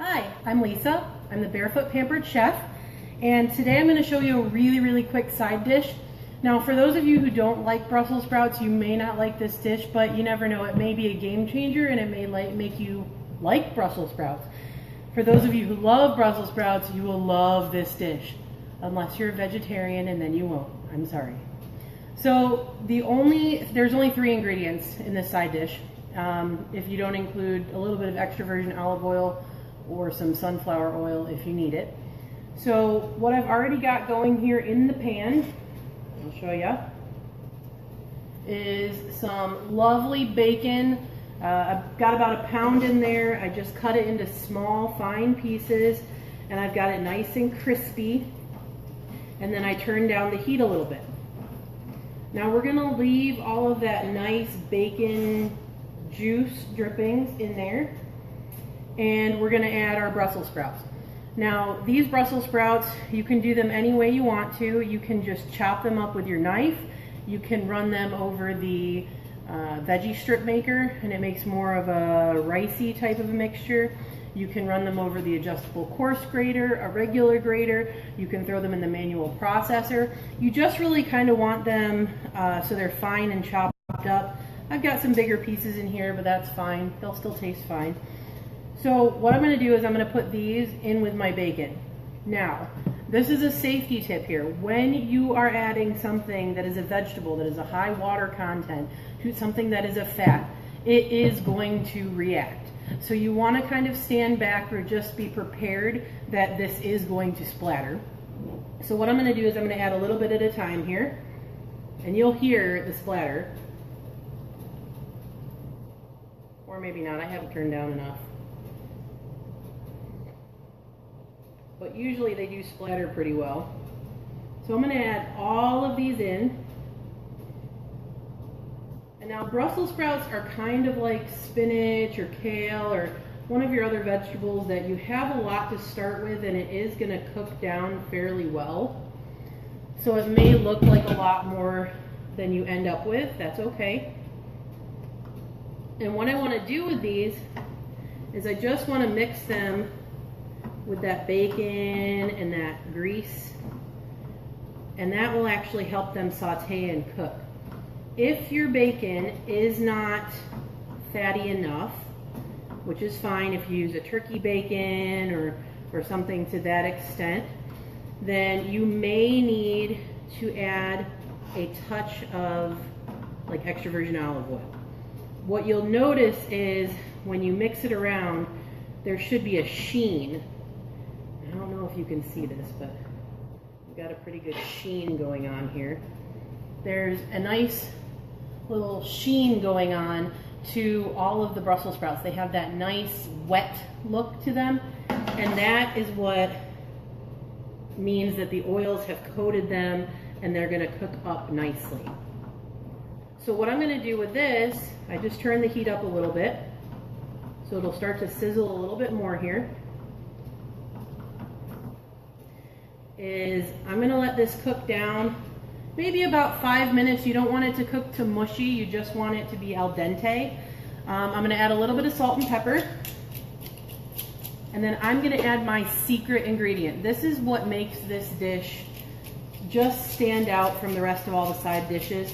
Hi, I'm Lisa. I'm the Barefoot Pampered Chef, and today I'm going to show you a really quick side dish. Now, for those of you who don't like Brussels sprouts, you may not like this dish, but you never know. It may be a game changer, and it may make you like Brussels sprouts. For those of you who love Brussels sprouts, you will love this dish, unless you're a vegetarian, and then you won't. I'm sorry. So there's only 3 ingredients in this side dish. If you don't include a little bit of extra virgin olive oil or some sunflower oil if you need it. So what I've already got going here in the pan, I'll show you, is some lovely bacon. I've got about 1 pound in there. I just cut it into small, fine pieces, and I've got it nice and crispy. And then I turn down the heat a little bit. Now we're gonna leave all of that nice bacon juice drippings in there, and we're gonna add our Brussels sprouts. Now these Brussels sprouts, you can do them any way you want to. You can just chop them up with your knife. You can run them over the veggie strip maker, and it makes more of a ricey type of a mixture. You can run them over the adjustable coarse grater, a regular grater. You can throw them in the manual processor. You just really kind of want them so they're fine and chopped up. I've got some bigger pieces in here, but that's fine. They'll still taste fine. So what I'm going to do is I'm going to put these in with my bacon. Now, this is a safety tip here. When you are adding something that is a vegetable, that is a high water content, to something that is a fat, it is going to react. So you want to kind of stand back or just be prepared that this is going to splatter. So what I'm going to do is I'm going to add a little bit at a time here, and you'll hear the splatter. Or maybe not, I haven't turned down enough. But usually they do splatter pretty well. So I'm going to add all of these in. And now Brussels sprouts are kind of like spinach or kale or one of your other vegetables that you have a lot to start with, and it is going to cook down fairly well. So it may look like a lot more than you end up with. That's okay. And what I want to do with these is I just want to mix them with that bacon and that grease, and that will actually help them saute and cook. If your bacon is not fatty enough, which is fine if you use a turkey bacon or something to that extent, then you may need to add a touch of like extra virgin olive oil. What you'll notice is when you mix it around, there should be a sheen. I don't know if you can see this, but we've got a pretty good sheen going on here. There's a nice little sheen going on to all of the Brussels sprouts. They have that nice wet look to them, and that is what means that the oils have coated them and they're going to cook up nicely. So what I'm going to do with this, I just turn the heat up a little bit so it'll start to sizzle a little bit more here, is I'm going to let this cook down maybe about 5 minutes. You don't want it to cook to mushy, you just want it to be al dente. I'm going to add a little bit of salt and pepper, and then I'm going to add my secret ingredient. This is what makes this dish just stand out from the rest of all the side dishes.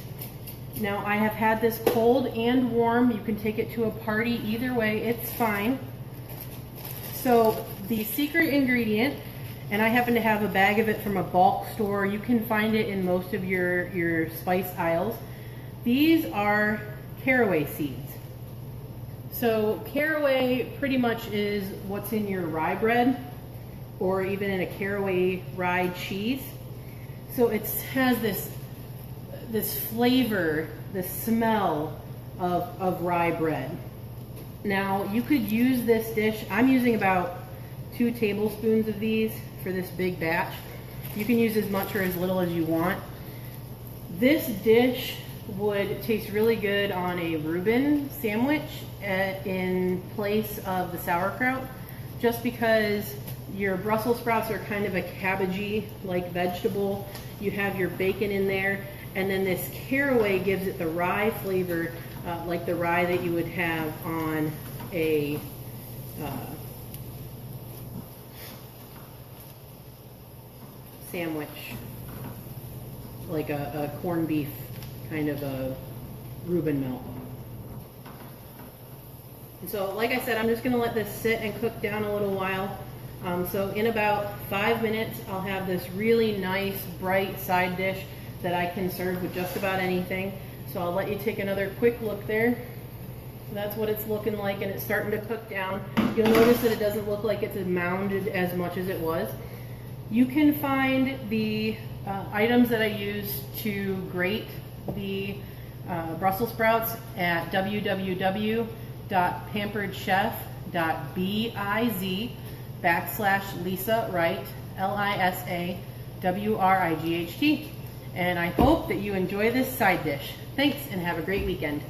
Now I have had this cold and warm. You can take it to a party, either way, it's fine. So the secret ingredient, and I happen to have a bag of it from a bulk store. You can find it in most of your spice aisles. These are caraway seeds. So caraway pretty much is what's in your rye bread or even in a caraway rye cheese. So it has this flavor, this smell of rye bread. Now you could use this dish. I'm using about 2 tablespoons of these for this big batch. You can use as much or as little as you want. This dish would taste really good on a Reuben sandwich in place of the sauerkraut, just because your Brussels sprouts are kind of a cabbagey like vegetable. You have your bacon in there, and then this caraway gives it the rye flavor, like the rye that you would have on a sandwich, like a corned beef kind of a Reuben melt. And so like I said, I'm just gonna let this sit and cook down a little while. So in about 5 minutes, I'll have this really nice, bright side dish that I can serve with just about anything. So I'll let you take another quick look there. So that's what it's looking like, and it's starting to cook down. You'll notice that it doesn't look like it's mounded as much as it was. You can find the items that I use to grate the Brussels sprouts at www.pamperedchef.biz/Lisa Wright, LISAWRIGHT. And I hope that you enjoy this side dish. Thanks, and have a great weekend.